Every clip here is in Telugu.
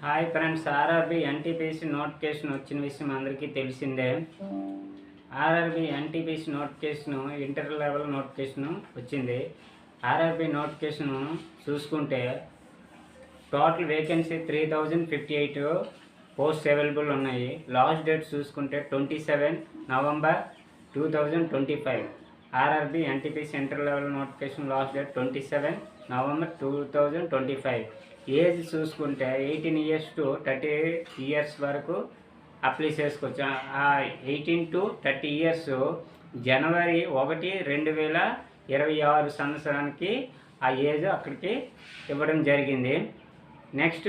Hi friends, RRB NTPC notification వచ్చిన విషయం అందరికీ తెలిసిందే. RRB NTPC notification inter level notification వచ్చింది. ఆర్ఆర్బి నోటిఫికేషన్ చూసుకుంటే టోటల్ వేకెన్సీ 3058 పోస్ట్ అవైలబుల్ ఉన్నాయి. లాస్ట్ డేట్ చూసుకుంటే 27 November 2025. RRB NTPC inter level notification last date 27 November 2025. Age చూసుకుంటే 18 years to 30 years వరకు అప్లై చేసుకోవచ్చు. 18 to 30 years జనవరి 1, 2026 సంవత్సరానికి ఆ ఏజ్ అక్కడికి ఇవ్వడం జరిగింది. Next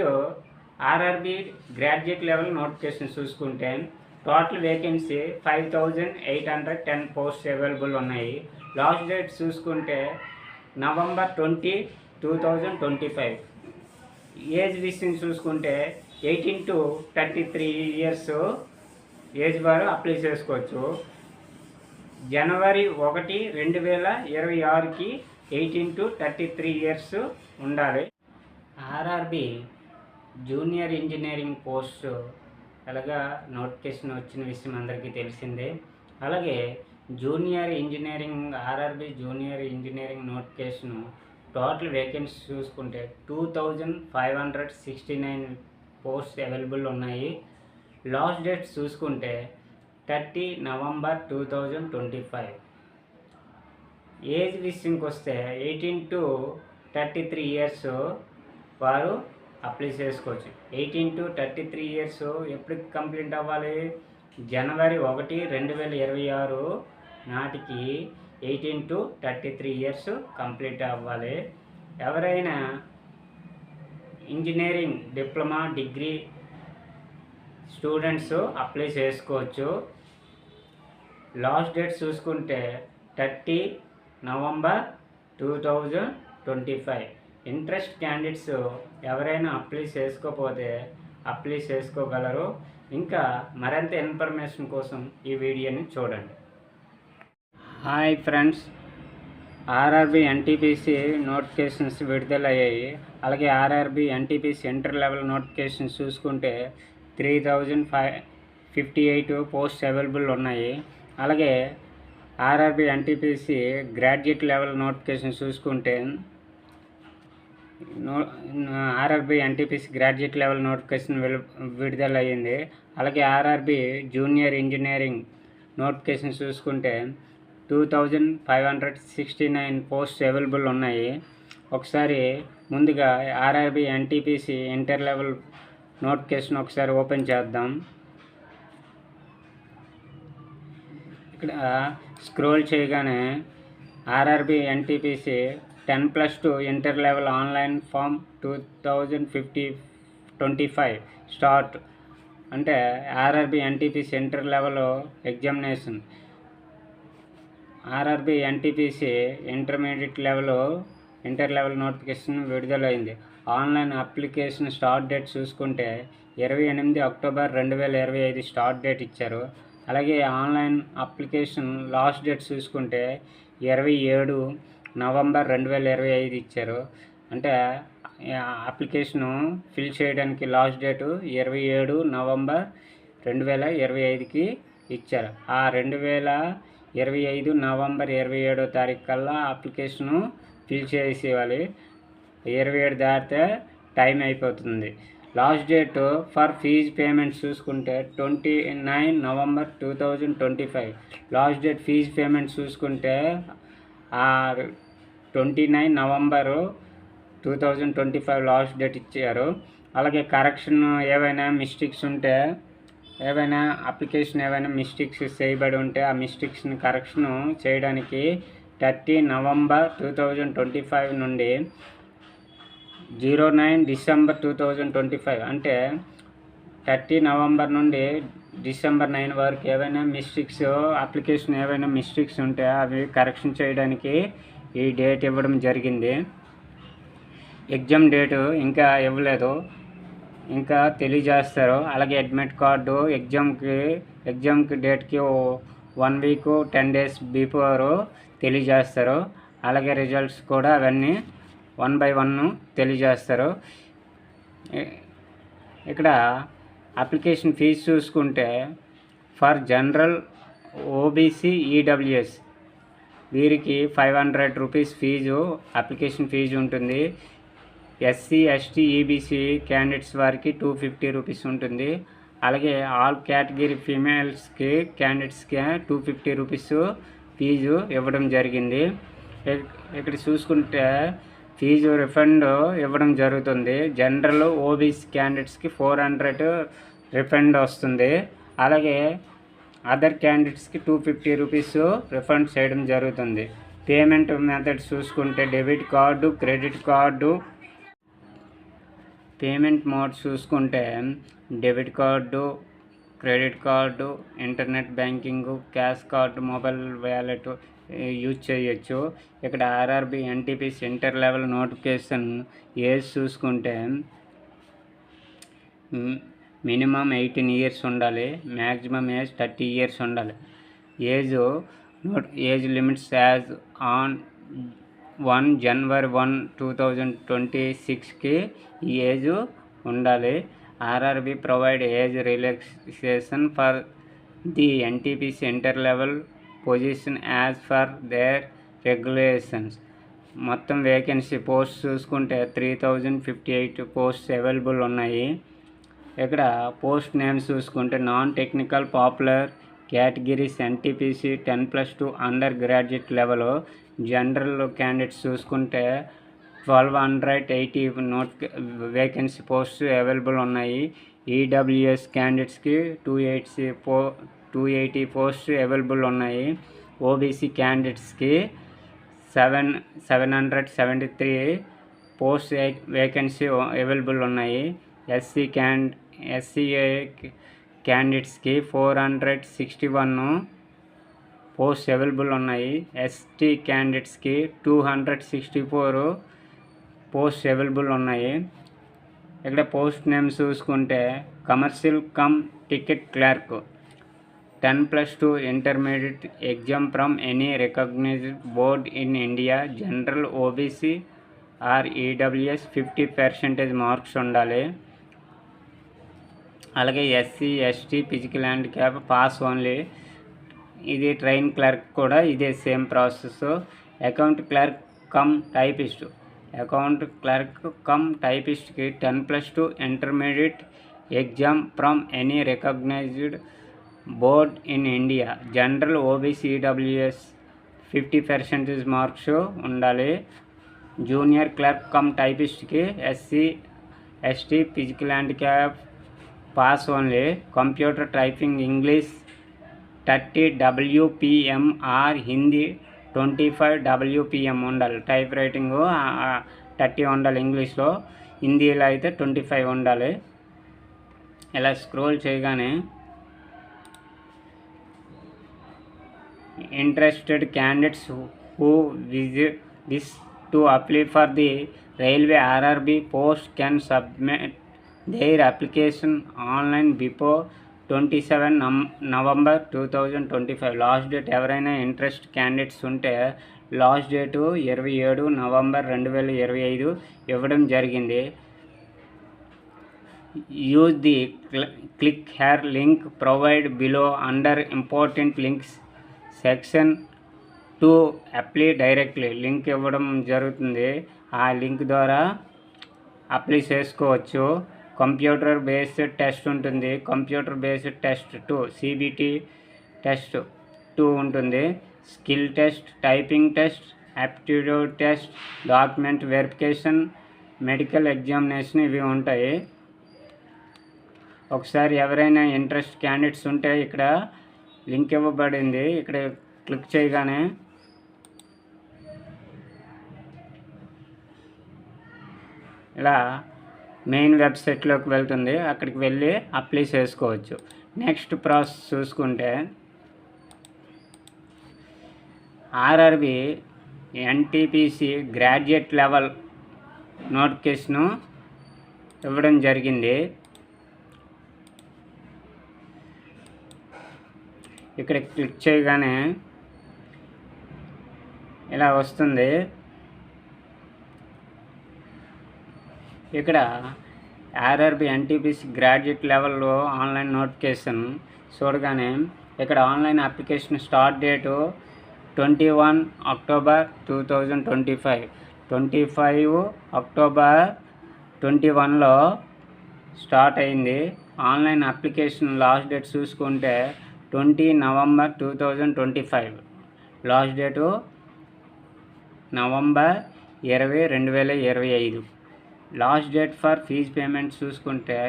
RRB graduate level notification చూసుకుంటే టోటల్ వేకెన్సీ 5810 పోస్ట్ అవైలబుల్ ఉన్నాయి. లాస్ట్ డేట్ చూసుకుంటే నవంబర్ 20, 2025. ఏజ్ విషయం చూసుకుంటే 18 to 33 years ఏజ్ వారు అప్లై చేసుకోవచ్చు. జనవరి 1, 2026కి 18 to 33 years ఉండాలి. ఆర్ఆర్బి జూనియర్ ఇంజనీరింగ్ పోస్ట్ అలాగా నోటిఫికేషన్ వచ్చిన విషయం అందరికీ తెలిసిందే. అలాగే RRB junior engineering notification total vacancy చూసుకుంటే 2569 పోస్ట్ అవైలబుల్ ఉన్నాయి. లాస్ట్ డేట్ చూసుకుంటే 30 నవంబర్ 2025. ఏజ్ విషయంకి వస్తే 18 to 33 years వారు అప్లై చేసుకోవచ్చు. 18 to 33 years ఎప్పుడు కంప్లీట్ అవ్వాలి? జనవరి 1, 2026 నాటికి 18 to 33 years కంప్లీట్ అవ్వాలి. ఎవరైనా engineering diploma degree students apply చేసుకోవచ్చు. లాస్ట్ డేట్ చూసుకుంటే 30 నవంబర్ 2025. ఇంట్రెస్ట్ క్యాండిడేట్స్ ఎవరైనా అప్లై చేసుకోకపోతే అప్లై చేసుకోగలరు. ఇంకా మరింత ఇన్ఫర్మేషన్ కోసం ఈ వీడియోని చూడండి. Hi friends, RRB NTPC notifications విడుదలయ్యాయి. అలాగే RRB NTPC inter level notifications చూసుకుంటే 3058 పోస్ట్ అవైలబుల్ ఉన్నాయి. అలాగే RRB NTPC graduate level notification చూసుకుంటే RRB NTPC graduate level notification విడుదలయ్యింది. అలాగే ఆర్ఆర్బి జూనియర్ ఇంజనీరింగ్ నోటిఫికేషన్ చూసుకుంటే 2569 పోస్ట్ అవైలబుల్ ఉన్నాయి. ఒకసారి ముందుగా RRB NTPC inter level notification ఒకసారి ఓపెన్ చేద్దాం. ఇక్కడ స్క్రోల్ చేయగానే RRB NTPC 10+2 inter level online form 2025 start అంటే RRB NTPC inter level examination. RRB NTPC intermediate inter level notification విడుదలైంది. ఆన్లైన్ అప్లికేషన్ స్టార్ట్ డేట్ చూసుకుంటే 28 అక్టోబర్ 2025 స్టార్ట్ డేట్ ఇచ్చారు. అలాగే ఆన్లైన్ అప్లికేషన్ లాస్ట్ డేట్ చూసుకుంటే 27 నవంబర్ 2025 ఇచ్చారు. అంటే అప్లికేషను ఫిల్ చేయడానికి లాస్ట్ డేటు 27 నవంబర్ 2025కి ఇచ్చారు. ఆ 2025 నవంబర్ 27వ తారీఖు కల్లా అప్లికేషను ఫిల్ చేసేయాలి. 27 దాటితే టైం అయిపోతుంది. Last date for fees payment చూసుకుంటే 29 November 2025. Last date fees payment చూసుకుంటే 29 నవంబరు 2025 లాస్ట్ డేట్ ఇచ్చారు. అలాగే కరెక్షన్ ఏవైనా మిస్టేక్స్ ఉంటే అప్లికేషన్ ఏవైనా మిస్టేక్స్ చేయబడి ఉంటే ఆ మిస్టేక్స్ని కరెక్షన్ చేయడానికి 30 నవంబర్ 2025 నుండి 09 డిసెంబర్ 2025 అంటే 30 నవంబర్ నుండి డిసెంబర్ 9 వరకు ఏవైనా మిస్టేక్స్ అప్లికేషన్ ఏవైనా మిస్టేక్స్ ఉంటే అవి కరెక్షన్ చేయడానికి ఈ డేట్ ఇవ్వడం జరిగింది. ఎగ్జామ్ డేటు ఇంకా ఇవ్వలేదు, ఇంకా తెలియజేస్తారు. అలాగే అడ్మిట్ కార్డు ఎగ్జామ్కి డేట్కి 1 week 10 days బిఫోర్ తెలియజేస్తారు. అలాగే రిజల్ట్స్ కూడా అవన్నీ 1 by 1 తెలియజేస్తారు. ఇక్కడ అప్లికేషన్ ఫీజు చూసుకుంటే ఫర్ జనరల్ ఓబీసీ ఈడబ్ల్యూఎస్ వీరికి 500 రూపీస్ ఫీజు అప్లికేషన్ ఫీజు ఉంటుంది. ఎస్సీ ఎస్టీ ఈబీసీ క్యాండిడేట్స్ వారికి 250 రూపీస్ ఉంటుంది. అలాగే ఆల్ కేటగిరీ ఫీమేల్స్కి క్యాండిడేట్స్కి 250 రూపీస్ ఫీజు ఇవ్వడం జరిగింది. ఇక్కడ చూసుకుంటే ఫీజు రిఫండ్ ఇవ్వడం జరుగుతుంది. జనరల్ ఓబీసీ క్యాండిడేట్స్కి 400 రిఫండ్ వస్తుంది. అలాగే అదర్ క్యాండిడేట్స్కి 250 రూపీస్ రిఫండ్ చేయడం జరుగుతుంది. పేమెంట్ మెథడ్ చూసుకుంటే debit card, credit card. Payment mode చూసుకుంటే debit card, credit card, internet banking, cash card, mobile wallet use చేయొచ్చు. ఇక్కడ RRB NTPC inter level notification age చూసుకుంటే మినిమం 18 ఇయర్స్ ఉండాలి, మ్యాక్సిమం ఏజ్ 30 ఇయర్స్ ఉండాలి. Age limits as on 1 January 1, 2026కి ఈ ఏజ్ ఉండాలి. RRB provide age relaxation for the NTPC inter level position as for their regulations. మొత్తం వేకెన్సీ పోస్ట్ చూసుకుంటే 3058 పోస్ట్స్ అవైలబుల్ ఉన్నాయి. ఇక్కడ పోస్ట్ నేమ్స్ చూసుకుంటే non technical popular categories NTPC 10+2 under graduate level. General candidates చూసుకుంటే 1280 వేకెన్సీ పోస్ట్ అవైలబుల్ ఉన్నాయి. ఈడబ్ల్యూఎస్ క్యాండిడేట్స్కి 280 పోస్ట్ అవైలబుల్ ఉన్నాయి. ఓబీసీ క్యాండిడేట్స్కి 773 పోస్ట్ వేకెన్సీ అవైలబుల్ ఉన్నాయి. ఎస్సీ క్యాండిడేట్స్కి 461 పోస్ట్ అవైలబుల్ ఉన్నాయి. ఎస్టీ క్యాండిడేట్స్కి 264 పోస్ట్ అవైలబుల్ ఉన్నాయి. ఇక్కడ పోస్ట్ నేమ్స్ చూసుకుంటే commercial cum ticket clerk 10+2 intermediate exam from any recognised board in India. General OBC or EWS 50% marks ఉండాలి. అలాగే SC ST physical handicap pass only. ఇది ట్రైన్ క్లర్క్ కూడా ఇదే same process. Account clerk cum టైపిస్ట్కి 10+2 intermediate exam from any recognised board in India. General OBC EWS 50% marks ఉండాలి. జూనియర్ క్లర్క్ కమ్ టైపిస్ట్కి SC ST physical handicap pass only. Computer typing English 30 WPM or Hindi 25 WPM ఉండాలి. టైప్ రైటింగ్ 30 ఉండాలి ఇంగ్లీష్లో, హిందీలో అయితే 25 ఉండాలి. ఇలా స్క్రోల్ చేయగానే interested candidates who wish to apply for the railway RRB post can submit their application online before 27 November 2025. Last date ఎవరైనా ఇంట్రెస్ట్ క్యాండిడేట్స్ ఉంటే లాస్ట్ డేటు 27 నవంబర్ 2025 ఇవ్వడం జరిగింది. Use the click her link provide below under important links section to apply directly. Link ఇవ్వడం జరుగుతుంది, ఆ లింక్ ద్వారా అప్లై చేసుకోవచ్చు. కంప్యూటర్ బేస్డ్ టెస్ట్ ఉంటుంది. Computer based test 2 CBT test 2 ఉంటుంది. Skill test, typing test, aptitude test, document verification, medical examination ఇవి ఉంటాయి. ఒకసారి ఎవరైనా ఇంట్రెస్ట్ క్యాండిడేట్స్ ఉంటే ఇక్కడ లింక్ ఇవ్వబడింది, ఇక్కడ క్లిక్ చేయగానే ఇలా మెయిన్ వెబ్సైట్లోకి వెళ్తుంది, అక్కడికి వెళ్ళి అప్లై చేసుకోవచ్చు. నెక్స్ట్ ప్రాసెస్ చూసుకుంటే RRB NTPC graduate level notification ఇవ్వడం జరిగింది. ఇక్కడ క్లిక్ చేయగానే ఇలా వస్తుంది. ఇక్కడ ఆర్ఆర్బి ఎన్టీపీసీ గ్రాడ్యుయేట్ లెవెల్లో ఆన్లైన్ నోటిఫికేషన్ చూడగానే ఇక్కడ online application start date 21 October 2025 25 October 21లో స్టార్ట్ అయింది. ఆన్లైన్ అప్లికేషన్ లాస్ట్ డేట్ చూసుకుంటే 20 November 2025. Last date November 20, 2025. Last date for fees payment చూసుకుంటే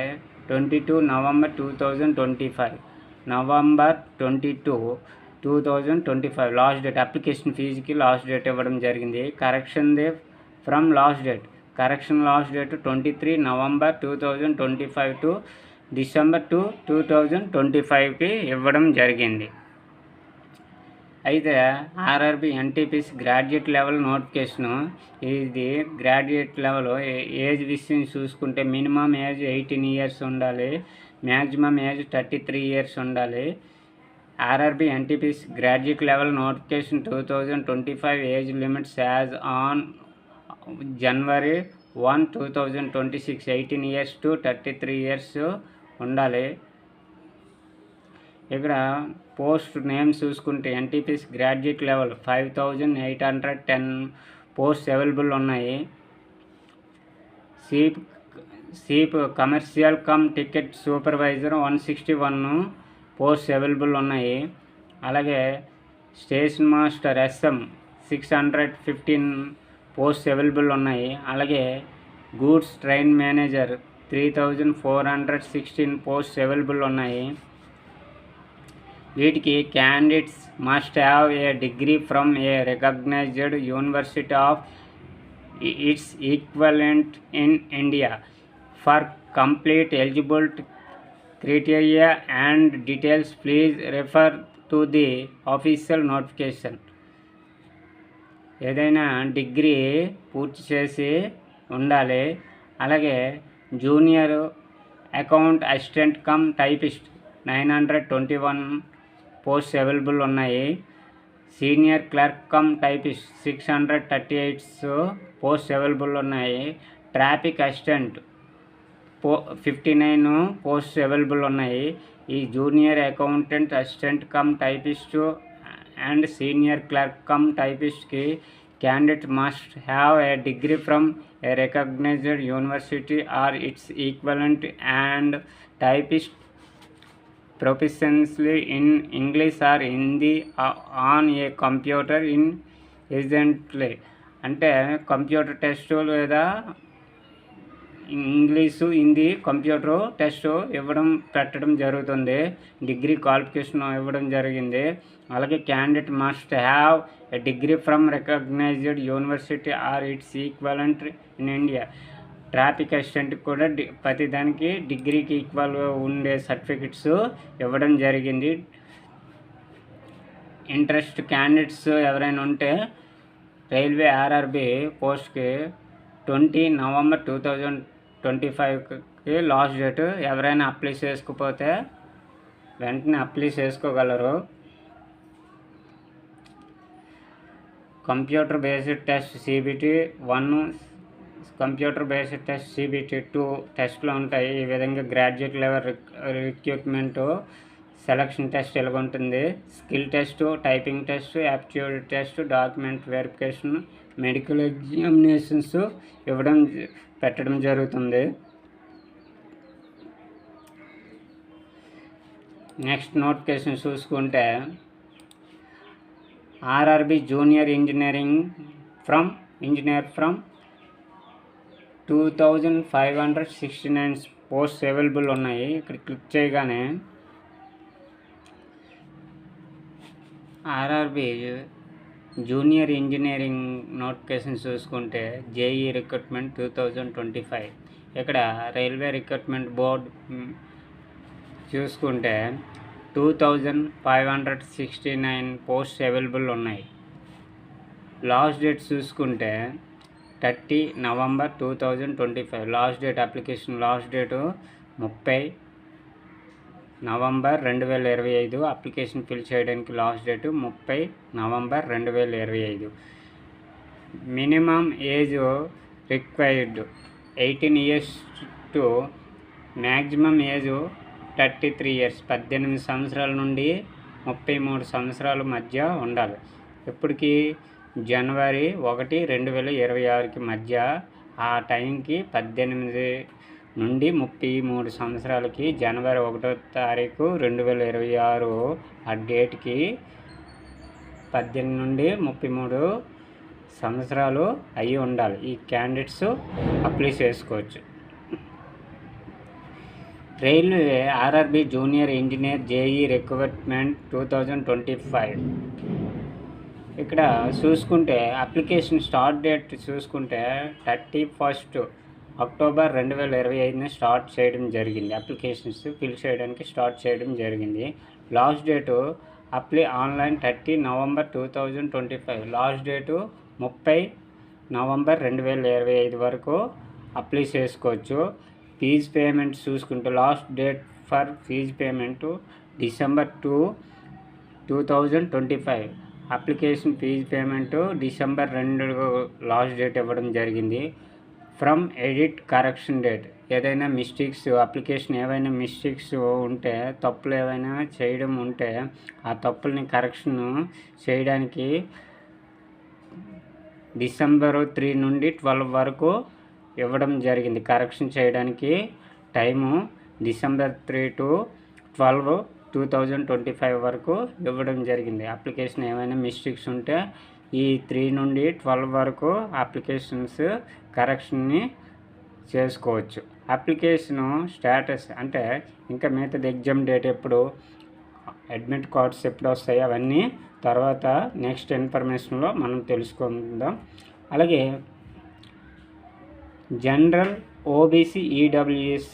22 November 2025. November 22, 2025 last date. Application ఫీజుకి లాస్ట్ డేట్ ఇవ్వడం జరిగింది. Correction they from last date. Correction last date 23 November 2025 to December 2, 2025కి ఇవ్వడం జరిగింది. అయితే RRB NTPC graduate level notification. ఇది గ్రాడ్యుయేట్ లెవెల్ ఏజ్ విషయం చూసుకుంటే మినిమం ఏజ్ 18 years ఉండాలి, మ్యాక్సిమం ఏజ్ 33 years ఉండాలి. RRB NTPC graduate level notification 2025 age limits as on January 1, 2026 18 years to 33 years ఉండాలి. ఇక్కడ పోస్ట్ నేమ్ చూసుకుంటే NTPC graduate level 5810 post available ఉన్నాయి. Chief commercial cum ticket supervisor 161 post available ఉన్నాయి. అలాగే station master SM 615 post available ఉన్నాయి. అలాగే goods train manager 3416 post available ఉన్నాయి. వీటికి candidates must have a degree from a recognised university of its equivalent in India. For complete eligible criteria and details please refer to the official notification. ఏదైనా డిగ్రీ పూర్తి చేసి ఉండాలి. అలాగే junior account assistant cum typist 921 post available ఉన్నాయి. Senior clerk cum typist 638 post available ఉన్నాయి. ట్రాఫిక్ అసిస్టెంట్ 59 పోస్ట్ అవైలబుల్ ఉన్నాయి. ఈ junior accountant assistant cum typist and senior clerk cum టైపిస్ట్కి candidate must have a degree from a recognised university or its equivalent and typist proficiency in English or Hindi on a computer in example. అంటే కంప్యూటర్ టెస్ట్ లేదా ఇంగ్లీషు, హిందీ కంప్యూటర్ టెస్ట్ పెట్టడం జరుగుతుంది. డిగ్రీ క్వాలిఫికేషన్ ఇవ్వడం జరిగింది. అలాగే candidate must have a degree from recognised university or its equivalent in India. Traffic అసిస్టెంట్కి కూడా ప్రతి దానికి డిగ్రీకి ఈక్వల్గా ఉండే సర్టిఫికెట్స్ ఇవ్వడం జరిగింది. ఇంట్రెస్ట్ క్యాండిడేట్స్ ఎవరైనా ఉంటే రైల్వే ఆర్ఆర్బి పోస్ట్కి 20 నవంబర్ 2025కి లాస్ట్ డేట్. ఎవరైనా అప్లై చేసుకోకపోతే వెంటనే అప్లై చేసుకోగలరు. Computer based test CBT 1, computer based test CBT 2 టెస్ట్లు ఉంటాయి. ఈ విధంగా graduate level recruitment selection test ఎలా ఉంటుంది. Skill test, typing test, aptitude test, document verification, medical examinations పెట్టడం జరుగుతుంది. నెక్స్ట్ నోటిఫికేషన్ చూసుకుంటే RRB junior engineer from 2569 post available ఉన్నాయి. ఇక్కడ క్లిక్ చేయగానే ఆర్ఆర్బి జూనియర్ ఇంజనీరింగ్ నోటిఫికేషన్ చూసుకుంటే JEE రిక్రూట్మెంట్ 2025. ఇక్కడ రైల్వే రిక్రూట్మెంట్ బోర్డ్ చూసుకుంటే 2569 పోస్ట్ అవైలబుల్ ఉన్నాయి. లాస్ట్ డేట్ చూసుకుంటే 30 November 2025 last date. Application last date 30 November 2025. Application fill చేయడానికి last date 30 November 2025. Minimum age required 18 years to maximum age 33 years, 18 సంవత్సరాల నుండి 33 సంవత్సరాల మధ్య ఉండాలి. ఇప్పటికి జనవరి 1, 2026కి మధ్య ఆ టైంకి 18 నుండి 33 సంవత్సరాలకి జనవరి 1వ తారీఖు 2026 ఆ డేట్కి 18 నుండి 33 సంవత్సరాలు అయి ఉండాలి. ఈ క్యాండిడేట్స్ అప్లై చేసుకోవచ్చు. Railway RRB junior engineer JEE recruitment 2025. ఇక్కడ చూసుకుంటే అప్లికేషన్ స్టార్ట్ డేట్ చూసుకుంటే 31 అక్టోబర్ 2025 స్టార్ట్ చేయడం జరిగింది. అప్లికేషన్స్ ఫిల్ చేయడానికి స్టార్ట్ చేయడం జరిగింది. Last date apply online 30 November 2025. Last date 30 November 2025 వరకు అప్లై చేసుకోవచ్చు. ఫీజ్ పేమెంట్ చూసుకుంటే last date for fees payment December 2, 2025. Application fees payment December 2 last date ఇవ్వడం జరిగింది. ఫ్రమ్ ఎడిట్ కరెక్షన్ డేట్ ఏదైనా మిస్టేక్స్ అప్లికేషన్ ఏవైనా మిస్టేక్స్ ఉంటే తప్పులు ఏవైనా చేయడం ఉంటే ఆ తప్పుల్ని కరెక్షన్ చేయడానికి డిసెంబర్ 3 నుండి 12 వరకు ఇవ్వడం జరిగింది. కరెక్షన్ చేయడానికి టైము డిసెంబర్ 3 to 12, 2025 వరకు ఇవ్వడం జరిగింది. అప్లికేషన్ ఏమైనా మిస్టేక్స్ ఉంటే ఈ 3 నుండి 12 వరకు అప్లికేషన్స్ కరెక్షన్ని చేసుకోవచ్చు. అప్లికేషను స్టేటస్ అంటే ఇంకా మిగతాది ఎగ్జామ్ డేట్ ఎప్పుడు, అడ్మిట్ కార్డ్స్ ఎప్పుడు వస్తాయి అవన్నీ తర్వాత నెక్స్ట్ ఇన్ఫర్మేషన్లో మనం తెలుసుకుందాం. అలాగే జనరల్ ఓబీసీ ఈడబ్ల్యూఎస్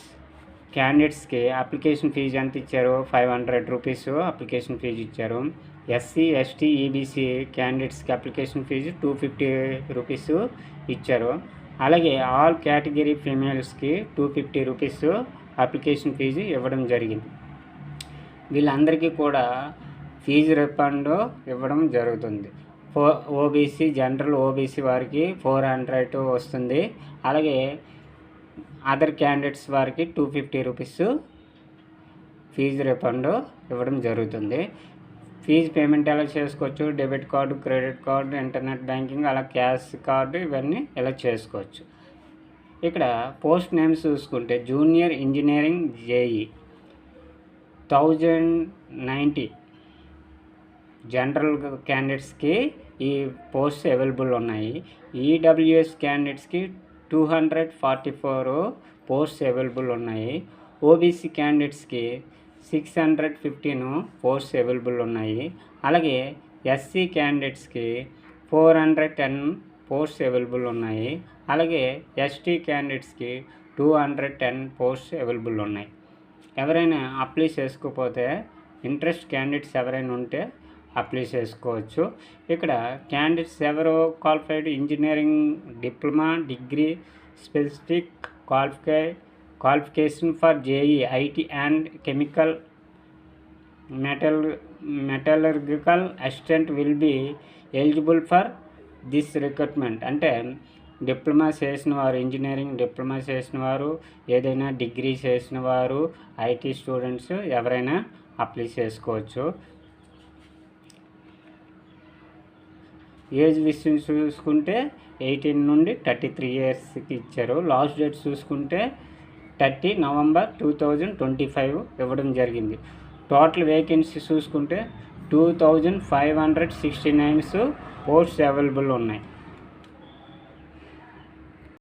క్యాండిడేట్స్కి అప్లికేషన్ ఫీజు ఎంత ఇచ్చారు? 500 రూపీస్ అప్లికేషన్ ఫీజు ఇచ్చారు. ఎస్సీ ఎస్టీ ఈబీసీ క్యాండిడేట్స్కి అప్లికేషన్ ఫీజు 250 రూపీస్ ఇచ్చారు. అలాగే ఆల్ కేటగిరీ ఫీమేల్స్కి 250 రూపీస్ అప్లికేషన్ ఫీజు ఇవ్వడం జరిగింది. వీళ్ళందరికీ కూడా ఫీజు రిఫండ్ ఇవ్వడం జరుగుతుంది. ఓబీసీ జనరల్ ఓబీసీ వారికి 400 వస్తుంది. అలాగే అదర్ క్యాండిడేట్స్ వారికి 250 రూపీస్ ఫీజు రిఫండ్ ఇవ్వడం జరుగుతుంది. ఫీజు పేమెంట్ ఎలా చేసుకోవచ్చు? Debit card, credit card, internet banking, అలా క్యాష్ కార్డు ఇవన్నీ ఇలా చేసుకోవచ్చు. ఇక్కడ పోస్ట్ నేమ్స్ చూసుకుంటే జూనియర్ ఇంజనీరింగ్ జేఈ 1090 జనరల్ క్యాండిడేట్స్కి ఈ పోస్ట్ అవైలబుల్ ఉన్నాయి. ఈడబ్ల్యూఎస్ క్యాండిడేట్స్కి 244 పోస్ట్ అవైలబుల్ ఉన్నాయి. ఓబీసీ క్యాండిడేట్స్కి 615 పోస్ట్ అవైలబుల్ ఉన్నాయి. అలాగే ఎస్సీ క్యాండిడేట్స్కి 410 పోస్ట్ అవైలబుల్ ఉన్నాయి. అలాగే ఎస్టీ క్యాండిడేట్స్కి 210 పోస్ట్ అవైలబుల్ ఉన్నాయి. ఎవరైనా అప్లై చేసుకోకపోతే ఇంట్రెస్ట్ క్యాండిడేట్స్ ఎవరైనా ఉంటే అప్లై చేసుకోవచ్చు. ఇక్కడ క్యాండిడేట్స్ ఎవరు qualified? Engineering, diploma, degree, specific qualification for JEE, IT and chemical metallurgical assistant will be eligible for this recruitment. అంటే డిప్లొమా చేసిన వారు, ఇంజనీరింగ్ డిప్లొమా చేసిన వారు, ఏదైనా డిగ్రీ చేసిన వారు, ఐటీ స్టూడెంట్స్ ఎవరైనా అప్లై చేసుకోవచ్చు. ఏజ్ విషయం చూసుకుంటే 18 నుండి 33 ఇయర్స్కి ఇచ్చారు. లాస్ట్ డేట్ చూసుకుంటే 30 నవంబర్ 2025 ఇవ్వడం జరిగింది. టోటల్ వేకెన్సీ చూసుకుంటే 2569 పోస్ట్స్ అవైలబుల్ ఉన్నాయి.